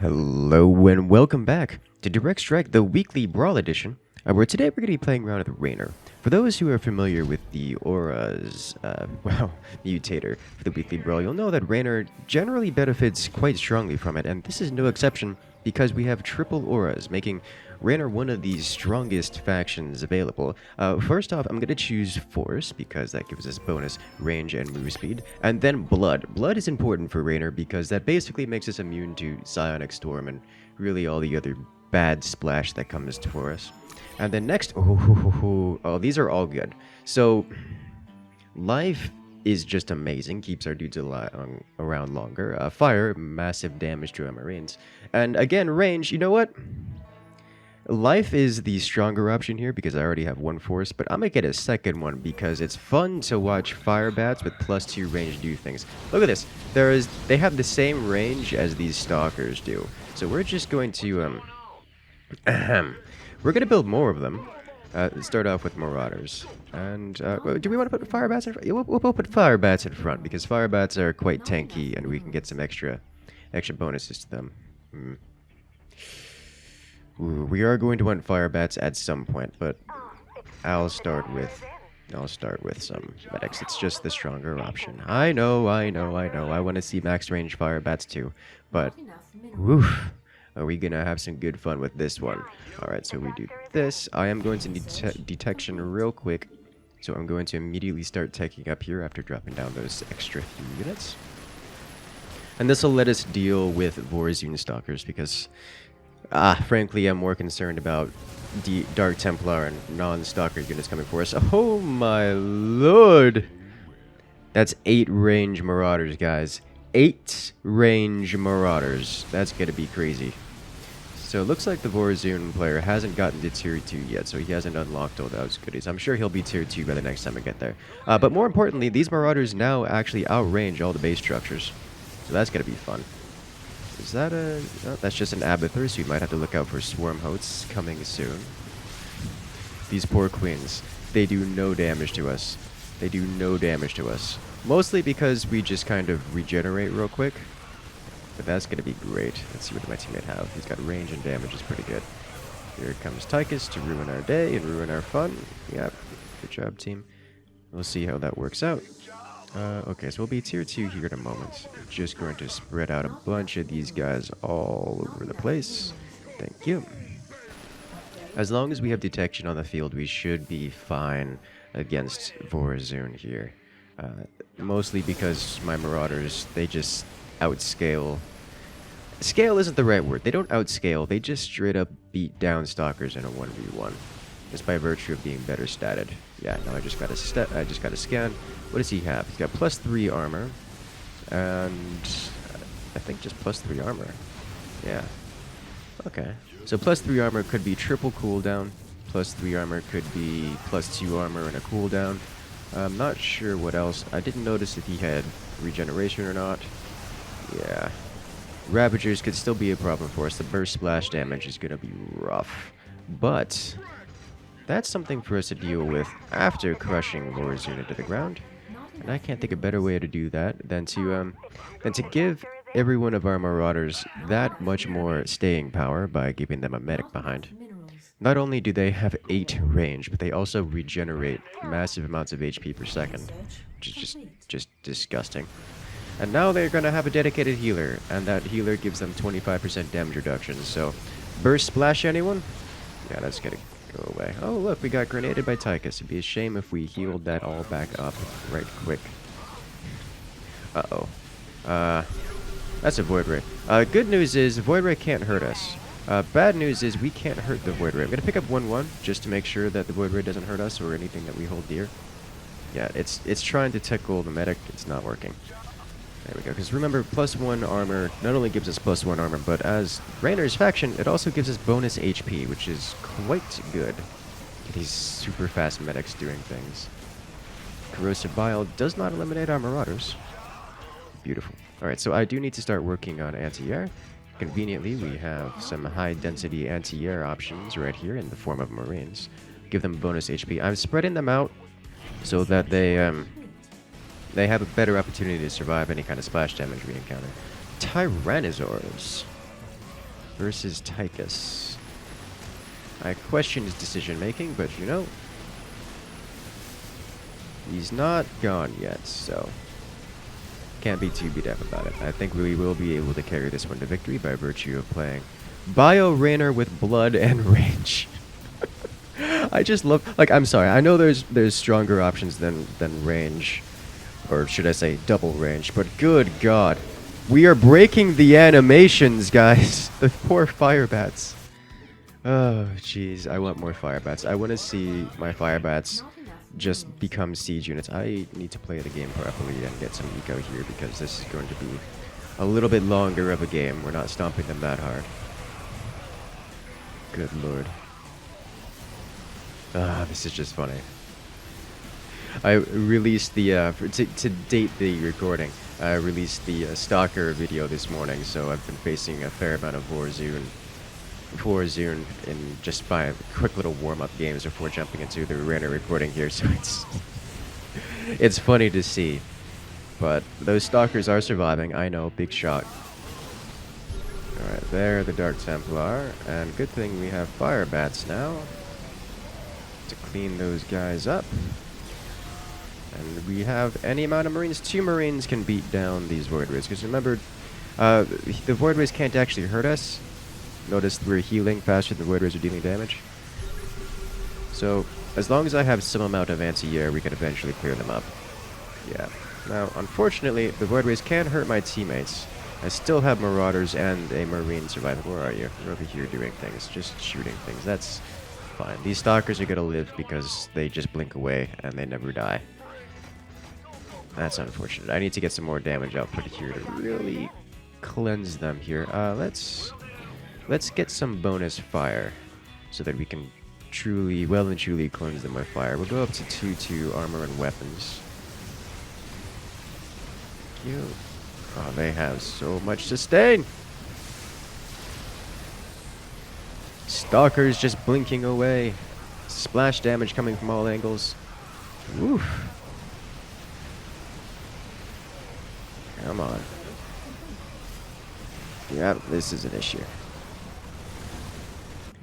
Hello and welcome back to Direct Strike, the weekly Brawl edition, where today we're going to be playing around with Raynor. For those who are familiar with the Aura's, mutator for the weekly Brawl, you'll know that Raynor generally benefits quite strongly from it, and this is no exception because we have triple Auras, making Raynor one of the strongest factions available. First off, I'm going to choose Force because that gives us bonus range and move speed. And then Blood. Blood is important for Raynor because that basically makes us immune to Psionic Storm and really all the other bad splash that comes for us. And then next, these are all good. So, Life is just amazing, keeps our dudes around longer. Fire, massive damage to our Marines. And again, range, you know what? Life is the stronger option here because I already have one force, but I'm gonna get a second one because it's fun to watch fire bats with +2 range do things. Look at this. They have the same range as these stalkers do. So we're just going to we're gonna build more of them. Start off with marauders. And do we want to put fire bats in front? Yeah, we'll put fire bats in front because fire bats are quite tanky and we can get some extra bonuses to them. Ooh, we are going to want fire bats at some point, but I'll start with some medics. It's just the stronger option. I know. I want to see max range fire bats too, but woof, are we gonna have some good fun with this one? All right, so we do this. I am going to need detection real quick, so I'm going to immediately start taking up here after dropping down those extra few units, and this will let us deal with Vorazun stalkers because. Frankly, I'm more concerned about Dark Templar and non-stalker units coming for us. Oh my lord! That's 8 range marauders, guys. 8 range marauders. That's gonna be crazy. So it looks like the Vorazun player hasn't gotten to tier 2 yet, so he hasn't unlocked all those goodies. I'm sure he'll be tier 2 by the next time I get there. But more importantly, these marauders now actually outrange all the base structures. So that's gonna be fun. Is that a... Oh, that's just an Abathur, so you might have to look out for Swarm Hosts coming soon. These poor queens. They do no damage to us. They do no damage to us. Mostly because we just kind of regenerate real quick. But that's going to be great. Let's see what my teammate have. He's got range and damage is pretty good. Here comes Tychus to ruin our day and ruin our fun. Yep. Good job, team. We'll see how that works out. Okay, so we'll be tier 2 here in a moment. Just going to spread out a bunch of these guys all over the place. Thank you. As long as we have detection on the field, we should be fine against Vorazun here. Mostly because my marauders, they just outscale. Scale isn't the right word. They don't outscale. They just straight up beat down stalkers in a 1v1. Just by virtue of being better statted. Yeah, no, I just got a scan. What does he have? He's got +3 armor, and I think just +3 armor. Yeah. Okay. So +3 armor could be triple cooldown. +3 armor could be +2 armor and a cooldown. I'm not sure what else. I didn't notice if he had regeneration or not. Yeah. Ravagers could still be a problem for us. The burst splash damage is gonna be rough, but that's something for us to deal with after crushing Vorazun into the ground. And I can't think of a better way to do that than to give every one of our marauders that much more staying power by giving them a medic behind. Not only do they have 8 range, but they also regenerate massive amounts of HP per second, which is just disgusting. And now they're going to have a dedicated healer, and that healer gives them 25% damage reduction. So, burst splash anyone? Yeah, that's going to go away. Oh, look, we got grenaded by Tychus. It'd be a shame if we healed that all back up right quick. Uh-oh. That's a Void Ray. Good news is Void Ray can't hurt us. Bad news is we can't hurt the Void Ray. I'm going to pick up 1-1 just to make sure that the Void Ray doesn't hurt us or anything that we hold dear. Yeah, it's trying to tickle the medic. It's not working. There we go. Because remember, +1 armor not only gives us +1 armor, but as Raynor's faction, it also gives us bonus HP, which is quite good. These super fast medics doing things. Corrosive Bile does not eliminate our marauders. Beautiful. Alright, so I do need to start working on anti-air. Conveniently, we have some high-density anti-air options right here in the form of Marines. Give them bonus HP. I'm spreading them out so that they have a better opportunity to survive any kind of splash damage we encounter. Tyrannosaurs. versus Tychus. I question his decision making, but you know, he's not gone yet, so can't be too beat up about it. I think we will be able to carry this one to victory by virtue of playing Bio Rainer with blood and range. I just love, like, I'm sorry, I know there's stronger options than range, or should I say double range, but good God, we are breaking the animations, guys. The poor fire bats. Oh, jeez, I want more fire bats. I want to see my fire bats just become siege units. I need to play the game properly and get some eco here because this is going to be a little bit longer of a game. We're not stomping them that hard. Good lord. Ah, this is just funny. I released the, to date the recording, I released the Stalker video this morning, so I've been facing a fair amount of Warzone in just by quick little warm-up games before jumping into the random recording here, so it's funny to see. But those Stalkers are surviving, I know, big shock. Alright, there the Dark Templar, and good thing we have Fire Bats now to clean those guys up. And we have any amount of Marines. 2 Marines can beat down these Void Rays, because remember, the Void Rays can't actually hurt us. Notice we're healing faster than the Void Rays are dealing damage. So, as long as I have some amount of anti-air, we can eventually clear them up. Yeah. Now, unfortunately, the Void Rays can't hurt my teammates. I still have Marauders and a Marine surviving. Where are you? You're over here doing things, just shooting things. That's fine. These Stalkers are gonna live because they just blink away and they never die. That's unfortunate. I need to get some more damage output here to really cleanse them here. Let's get some bonus fire so that we can truly, well and truly cleanse them with fire. We'll go up to 2-2 armor and weapons. Cute. Oh, they have so much sustain. Stalkers just blinking away. Splash damage coming from all angles. Oof. Come on. Yeah, this is an issue.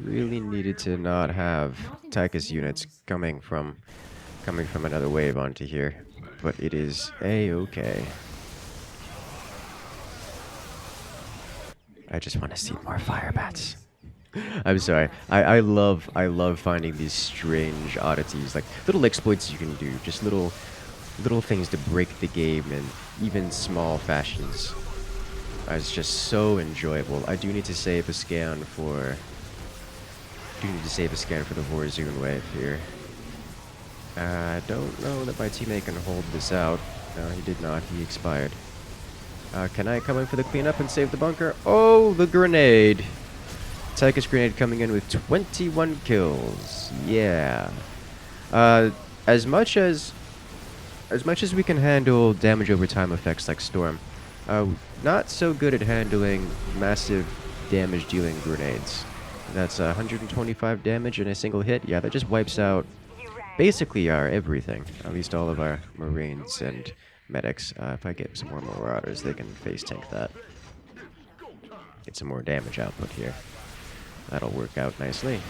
Really needed to not have Tychus units coming from another wave onto here, but it is a-okay. I just want to see more fire bats. I'm sorry. I love finding these strange oddities, like little exploits you can do, just little things to break the game in even small fashions. It's just so enjoyable. I do need to save a scan for the Warzone wave here. I don't know that my teammate can hold this out. No, he did not. He expired. Can I come in for the cleanup and save the bunker? Oh, the grenade! Tychus grenade coming in with 21 kills. Yeah. As much as we can handle damage over time effects like Storm, not so good at handling massive damage dealing grenades. That's 125 damage in a single hit. Yeah, that just wipes out basically our everything. At least all of our Marines and medics. If I get some more Marauders, they can face tank that. Get some more damage output here. That'll work out nicely.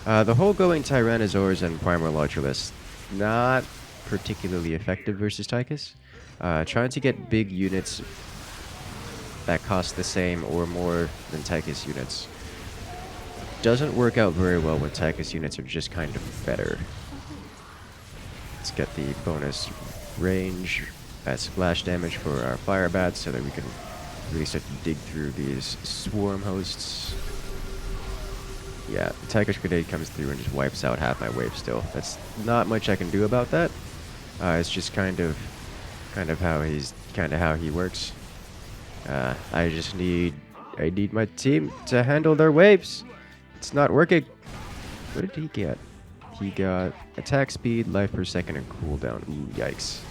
The whole going Tyrannosaurs and Primordialists, not particularly effective versus Tychus. Trying to get big units that cost the same or more than Tychus units doesn't work out very well when Tychus units are just kind of better. Let's get the bonus range at splash damage for our fire bats so that we can really start to dig through these swarm hosts. Yeah, the Tychus grenade comes through and just wipes out half my wave still. That's not much I can do about that. It's just kind of how he works. I need my team to handle their waves. It's not working. What did he get? He got attack speed, life per second, and cooldown. Ooh, yikes.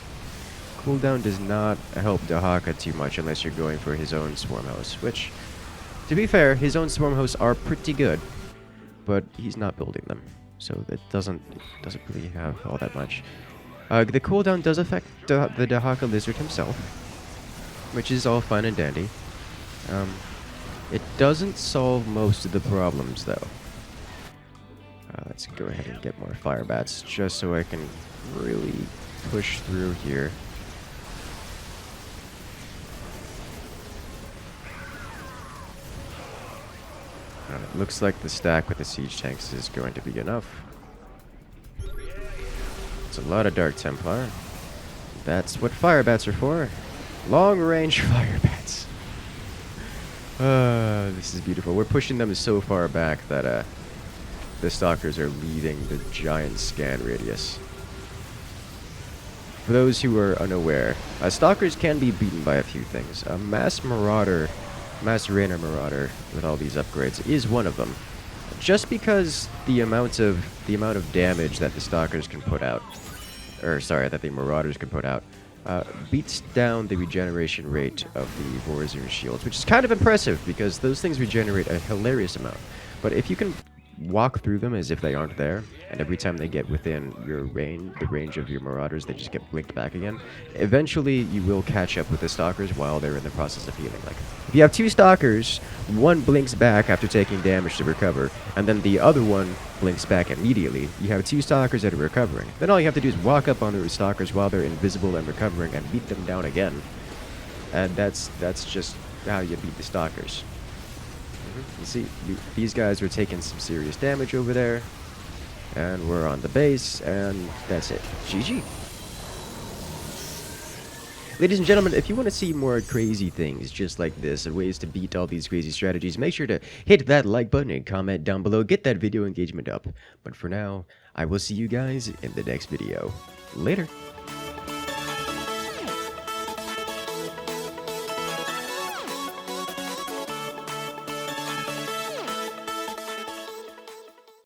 Cooldown does not help Dahaka too much unless you're going for his own swarm hosts, which, to be fair, his own swarm hosts are pretty good, but he's not building them, so that doesn't really have all that much. The cooldown does affect the Dahaka lizard himself, which is all fun and dandy. It doesn't solve most of the problems, though. Let's go ahead and get more fire bats, just so I can really push through here. It looks like the stack with the siege tanks is going to be enough. It's a lot of Dark Templar. That's what fire bats are for. Long-range fire bats. This is beautiful. We're pushing them so far back that the stalkers are leaving the giant scan radius. For those who are unaware, stalkers can be beaten by a few things. A mass Rainer Marauder with all these upgrades is one of them. Just because the amount of damage that the stalkers can put out, or sorry, that the Marauders can put out, beats down the regeneration rate of the Vorazir shields, which is kind of impressive because those things regenerate a hilarious amount. But if you can walk through them as if they aren't there, and every time they get within your range, the range of your Marauders, they just get blinked back again, eventually you will catch up with the Stalkers while they're in the process of healing. Like, if you have two Stalkers, one blinks back after taking damage to recover, and then the other one blinks back immediately, you have two Stalkers that are recovering. Then all you have to do is walk up on the Stalkers while they're invisible and recovering and beat them down again. And that's just how you beat the Stalkers. You see, these guys are taking some serious damage over there. And we're on the base, and that's it. GG. Ladies and gentlemen, if you want to see more crazy things just like this and ways to beat all these crazy strategies, make sure to hit that like button and comment down below. Get that video engagement up. But for now, I will see you guys in the next video. Later.